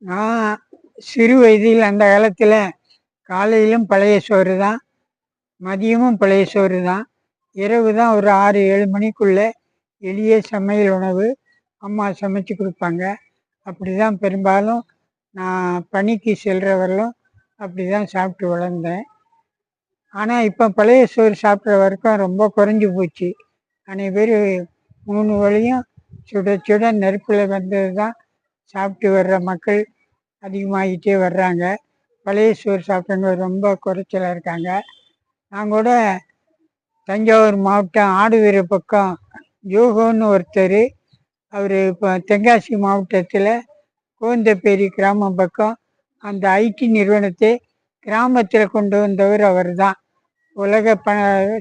நான் சிறு வயதில் அந்த காலத்தில் காலையிலும் பழைய சோறு தான், மதியமும் பழைய சோறு தான், இரவு தான் ஒரு 6-7 மணிக்குள்ளே எளிய சமையல் உணவு அம்மா சமைச்சு கொடுப்பாங்க. அப்படி தான் பெரும்பாலும் நான் பணிக்கு செல்கிறவர்களும் அப்படி தான் சாப்பிட்டு வளர்ந்தேன். ஆனால் இப்போ பழைய சோறு சாப்பிட்ற வரைக்கும் ரொம்ப குறைஞ்சி போச்சு. அன்றைய பேர் 3 வேளையும் சுட சுட நெருப்பில் வந்தது தான் சாப்பிட்டு வர்ற மக்கள் அதிகமாகிட்டே வர்றாங்க. பழைய சோறு சாப்பிட்றவங்க ரொம்ப குறைச்சலாக இருக்காங்க. நான் கூட தஞ்சாவூர் மாவட்டம் ஆடுதுறை பக்கம் யோகோன்னு ஒருத்தர், அவர் இப்போ தென்காசி மாவட்டத்தில் கோந்தப்பேரி கிராமம் பக்கம் அந்த ஐடி நிறுவனத்தை கிராமத்தில் கொண்டு வந்தவர் அவர் தான். உலக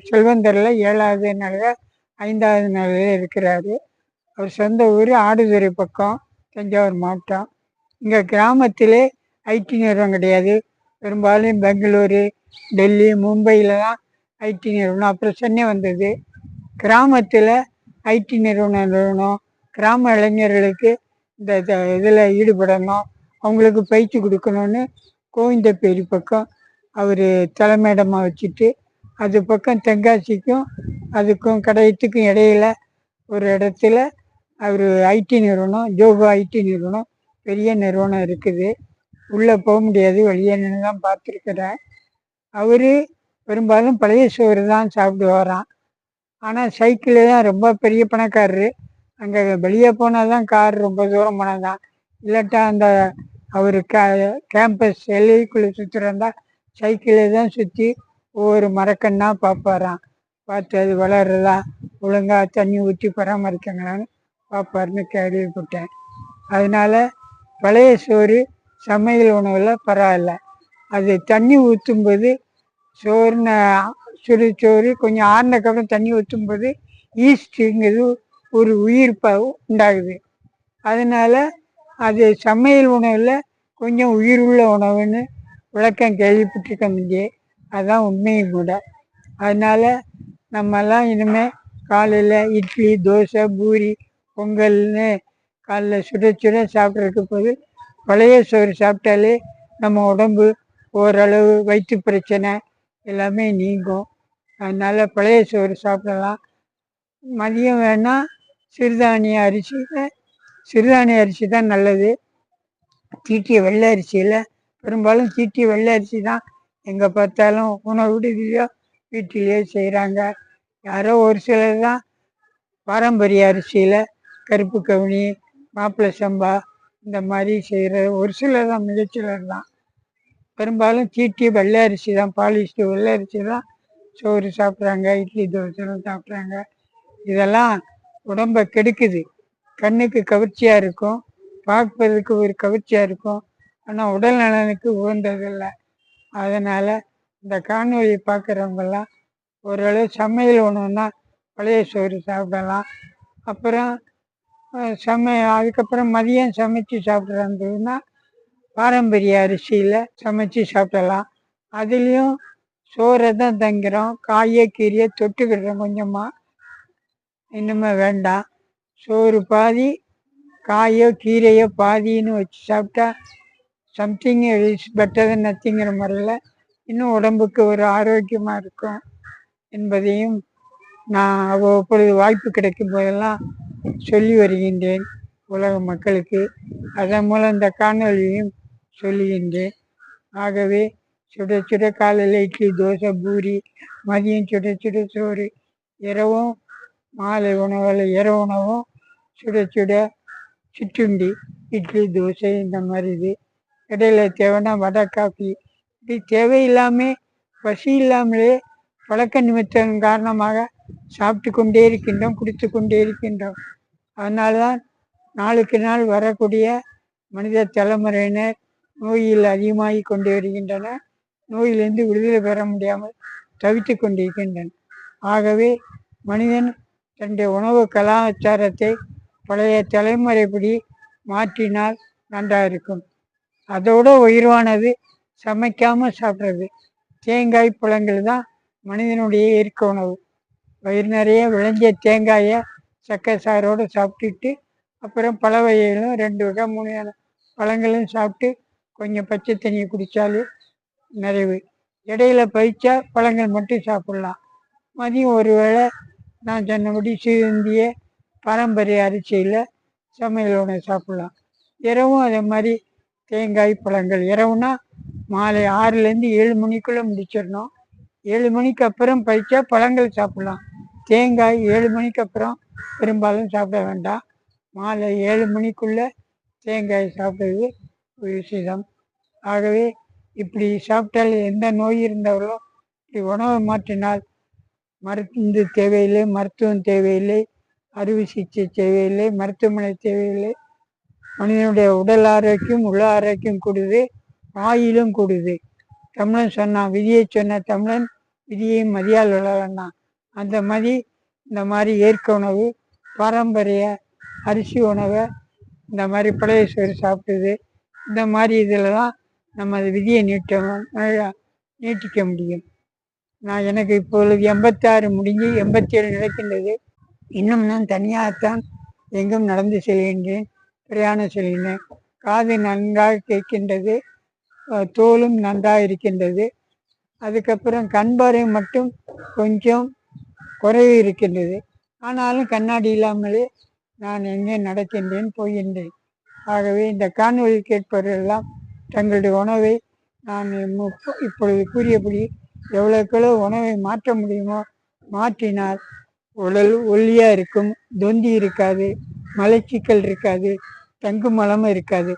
செல்வந்தரில் 7வது நிலையில் 5வது நிலையில் இருக்கிறாரு. அவர் சொந்த ஊர் ஆடுதுறை பக்கம், தஞ்சாவூர் மாவட்டம். இங்கே கிராமத்திலே ஐடி நிறுவனம் கிடையாது. பெரும்பாலும் பெங்களூரு, டெல்லி, மும்பையில் தான் ஐடி நிறுவனம். அப்புறம் சென்னை வந்தது. கிராமத்தில் ஐடி நிறுவனம் கிராம இளைஞர்களுக்கு இந்த இதில் ஈடுபடணும், அவங்களுக்கு பயிற்சி கொடுக்கணும்னு கோவிந்தப்பேரி பக்கம் அவர் தலைமையிடமாக வச்சுட்டு, அது பக்கம் தென்காசிக்கும் அதுக்கும் கடையத்துக்கும் இடையில ஒரு இடத்துல அவர் ஐடி நிறுவனம், ஜோகோ ஐடி நிறுவனம் பெரிய நிறுவனம் இருக்குது. உள்ளே போக முடியாது, வெளியே நின்று தான் பார்த்துருக்குறேன். அவர் பெரும்பாலும் பழைய சோறு தான் சாப்பிடுவாராம். ஆனால் சைக்கிளில் தான், ரொம்ப பெரிய பணக்காரரு. அங்கே வெளியே போனால் தான் கார், ரொம்ப தூரம் போனால் தான். இல்லாட்டா அந்த அவர் கேம்பஸ் எல்லைக்குள்ளே சுற்றுறதா சைக்கிளில் தான் சுற்றி ஒவ்வொரு மரக்கன்னா பார்ப்பாராம். பார்த்து அது வளர்றதா, ஒழுங்காக தண்ணி ஊற்றி பராமரிக்கங்களான்னு பார்ப்பாருன்னு கேள்விப்பட்டேன். அதனால பழைய சோறு சமையல் உணவில் பரவாயில்ல. அது தண்ணி ஊற்றும்போது சோறுன சுடுச்சோறு கொஞ்சம் ஆறினக்கப்புறம் தண்ணி ஊற்றும்போது ஈஸ்ட்டுங்கிறது ஒரு உயிர் உண்டாகுது. அதனால அது சமையல் உணவில் கொஞ்சம் உயிர் உள்ள உணவுன்னு விளக்கம் கேள்விப்பட்டிருக்க முடியே. அதுதான் உண்மையும் கூட. அதனால நம்மெல்லாம் இனிமேல் காலையில் இட்லி, தோசை, பூரி, பொங்கல்னு காலைல சுட சுட சாப்பிட்றதுக்கு போது பழைய சோறு சாப்பிட்டாலே நம்ம உடம்பு ஓரளவு வயிற்று பிரச்சனை எல்லாமே நீங்கும். அதனால் பழைய சோறு சாப்பிடலாம். மதியம் வேணால் சிறுதானிய அரிசி தான் நல்லது. தீட்டிய வெள்ளை அரிசியில், பெரும்பாலும் தீட்டிய வெள்ளை அரிசி தான் எங்கே பார்த்தாலும் உணவு விடுதியோ வீட்டிலேயே செய்கிறாங்க. யாரோ ஒரு சிலர் தான் பாரம்பரிய அரிசியில் கருப்பு கவுனி, மாப்பிள்ளை சம்பா இந்த மாதிரி செய்கிற ஒரு சிலர் தான், மிகச்சிலர் தான். பெரும்பாலும் தீட்டிய வெள்ளை அரிசி தான், பாலிஷ்டு வெள்ளை அரிசி தான் சோறு சாப்பிட்றாங்க, இட்லி தோசைலாம் சாப்பிட்றாங்க. இதெல்லாம் உடம்பை கெடுக்குது. கண்ணுக்கு கவர்ச்சியாக இருக்கும், பார்ப்பதற்கு ஒரு கவர்ச்சியாக இருக்கும், ஆனால் உடல் நலனுக்கு உகந்ததில்லை. அதனால் இந்த காணொலி பார்க்குறவங்கெல்லாம் ஓரளவு சமையல் உணவுன்னா பழைய சோறு சாப்பிடலாம். அப்புறம் அதுக்கப்புறம் மதியம் சமைச்சு சாப்பிட்றதுன்னா பாரம்பரிய அரிசியில் சமைச்சு சாப்பிடலாம். அதுலேயும் சோறை தான் தங்கிறோம், காயை கீரையை தொட்டுக்கிடுறோம் கொஞ்சமாக. இன்னுமே வேண்டாம், சோறு பாதி காயோ கீரையோ பாதின்னு வச்சு சாப்பிட்டா சம்திங் இஸ் பெட்டர் தென் நத்திங்கிற முறையில் இன்னும் உடம்புக்கு ஒரு ஆரோக்கியமாக இருக்கும் என்பதையும் நான் அவ்வப்பொழுது வாய்ப்பு கிடைக்கும் போதெல்லாம் சொல்லி வருகின்றேன் உலக மக்களுக்கு. அதன் மூலம் இந்த காணொலியையும் சொல்லுகின்றேன். ஆகவே சுட சுட காலையில் இட்லி, தோசை, பூரி, மதியம் சுட சுட சோறு, இரவும் மாலை உணவில் இரவு உணவும் சுட சுட சிற்றுண்டி, இட்லி, தோசை இந்த மாதிரி. இது இடையில தேவைன்னா வடை, காஃபி, இப்படி தேவையில்லாமல் பசி இல்லாமலே பழக்க நிமித்தம் காரணமாக சாப்பிட்டு கொண்டே இருக்கின்றோம், குடித்து கொண்டே இருக்கின்றோம். அதனால தான் நாளுக்கு நாள் வரக்கூடிய மனித தலைமுறையினர் நோயில் அதிகமாகி கொண்டு வருகின்றனர். நோயிலிருந்து விடுதலை பெற முடியாமல் தவித்து கொண்டிருக்கின்றன. ஆகவே மனிதன் தன்னுடைய உணவு கலாச்சாரத்தை பழைய தலைமுறைப்படி மாற்றினால் நன்றாக இருக்கும். அதோடு உயர்வானது சமைக்காமல் சாப்பிட்றது. தேங்காய், பழங்கள் தான் மனிதனுடைய இயற்கை உணவு. வயிறு நிறைய விளைஞ்ச தேங்காயை சக்கரை சாரோடு சாப்பிட்டுட்டு அப்புறம் பல வகைகளும் 2 வகை 3 வகை பழங்களும் சாப்பிட்டு கொஞ்சம் பச்சை தண்ணியை குடித்தாலும் நிறைவு. இடையில பயிற்சா பழங்கள் மட்டும் சாப்பிட்லாம். மதியம் ஒரு வேளை நான் சொன்னபடி சிந்திய பாரம்பரிய அரிசியில் சமையல் உணவு சாப்பிட்லாம். இரவும் அதே மாதிரி தேங்காய் பழங்கள். இரவுனா மாலை 6லேருந்து 7 மணிக்குள்ளே முடிச்சிடணும். 7 மணிக்கு அப்புறம் பயிற்சா பழங்கள் சாப்பிட்லாம். தேங்காய் 7 மணிக்கு அப்புறம் பெரும்பாலும் சாப்பிட வேண்டாம். மாலை 7 மணிக்குள்ளே தேங்காய் சாப்பிடுவது ஒரு விஷயம். ஆகவே இப்படி சாப்பிட்டால் எந்த நோய் இருந்தாலோ இப்படி உணவை மாற்றினால் மருந்து தேவையில்லை, மருத்துவம் தேவையில்லை, அறுவை சிகிச்சை தேவையில்லை, மருத்துவமனை தேவையில்லை. மனிதனுடைய உடல் ஆரோக்கியம் உள்ள ஆரோக்கியம் கூடுது, ஆயிலும் கூடுது. தமிழன் சொன்னான், விதியை சொன்ன தமிழன் விதியை மதியால் உலகன்னா. அந்த மாதிரி இந்த மாதிரி இயற்கை உணவு, பாரம்பரிய அரிசி உணவை இந்த மாதிரி பழைய சோறு சாப்பிடுது. இந்த மாதிரி இதில் தான் நம்ம விதியை நீட்டிக்க முடியும். எனக்கு இப்பொழுது 86 முடிஞ்சு 87 நடக்கின்றது. இன்னும் நான் தனியாகத்தான் எங்கும் நடந்து செல்கின்றேன், பிரயாணம் செல்கின்றேன். காது நன்றாக கேட்கின்றது, தோலும் நன்றாக இருக்கின்றது. அதுக்கப்புறம் கண் பார்வை மட்டும் கொஞ்சம் குறைவு இருக்கின்றது. ஆனாலும் கண்ணாடி இல்லாமலே நான் எங்கே நடக்கின்றேன், போகின்றேன். ஆகவே இந்த காணொலி கேட்பவர்களெல்லாம் தங்களுடைய உணவை நான் இப்பொழுது கூறியபடி எவ்வளோக்களோ உணவை மாற்ற முடியுமோ மாற்றினால் உடல் ஒல்லியாக இருக்கும், தொந்தி இருக்காது, மலச்சிக்கல் இருக்காது, தங்கு மலமும் இருக்காது,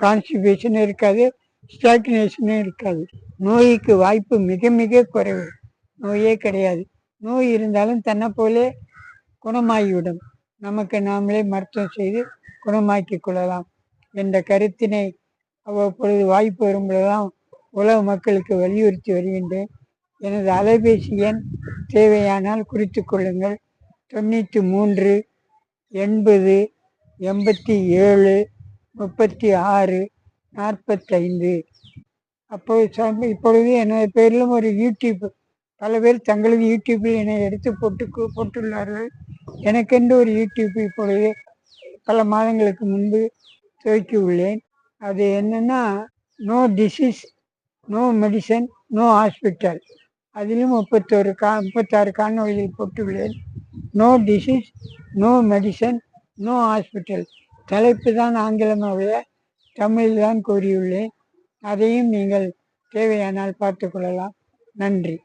கான்ஸ்டிபேஷனும் இருக்காது, ஸ்டாக்னேஷனும் இருக்காது. நோய்க்கு வாய்ப்பு மிக மிக குறைவு. நோயே கிடையாது. நோய் இருந்தாலும் தன்னை போலே குணமாகிவிடும். நமக்கு நாமளே மருத்துவம் செய்து குணமாக்கி கொள்ளலாம் என்ற கருத்தினை அவ்வப்பொழுது வாய்ப்பு வரும்பொழுதுதான் உலக மக்களுக்கு வலியுறுத்தி வருகின்றேன். எனது அலைபேசி எண் தேவையானால் குறித்து கொள்ளுங்கள். 93 80 87 36 45. இப்பொழுது எனது பேரிலும் ஒரு யூடியூப், பல பேர் தங்களது யூடியூப்பில் என்னை எடுத்து போட்டுள்ளார்கள். எனக்கென்று ஒரு யூடியூப் இப்பொழுது பல மாதங்களுக்கு முன்பு துவக்கி உள்ளேன். அது என்னன்னா, no disease no medicine no hospital. அதிலும் 36 காணொலிகள் போட்டுள்ளேன். No disease no medicine no hospital. தலைப்பு தான் ஆங்கிலமாகவே, தமிழில் தான் கூறியுள்ளேன். அதையும் நீங்கள் தேவையானால் பார்த்து கொள்ளலாம். நன்றி.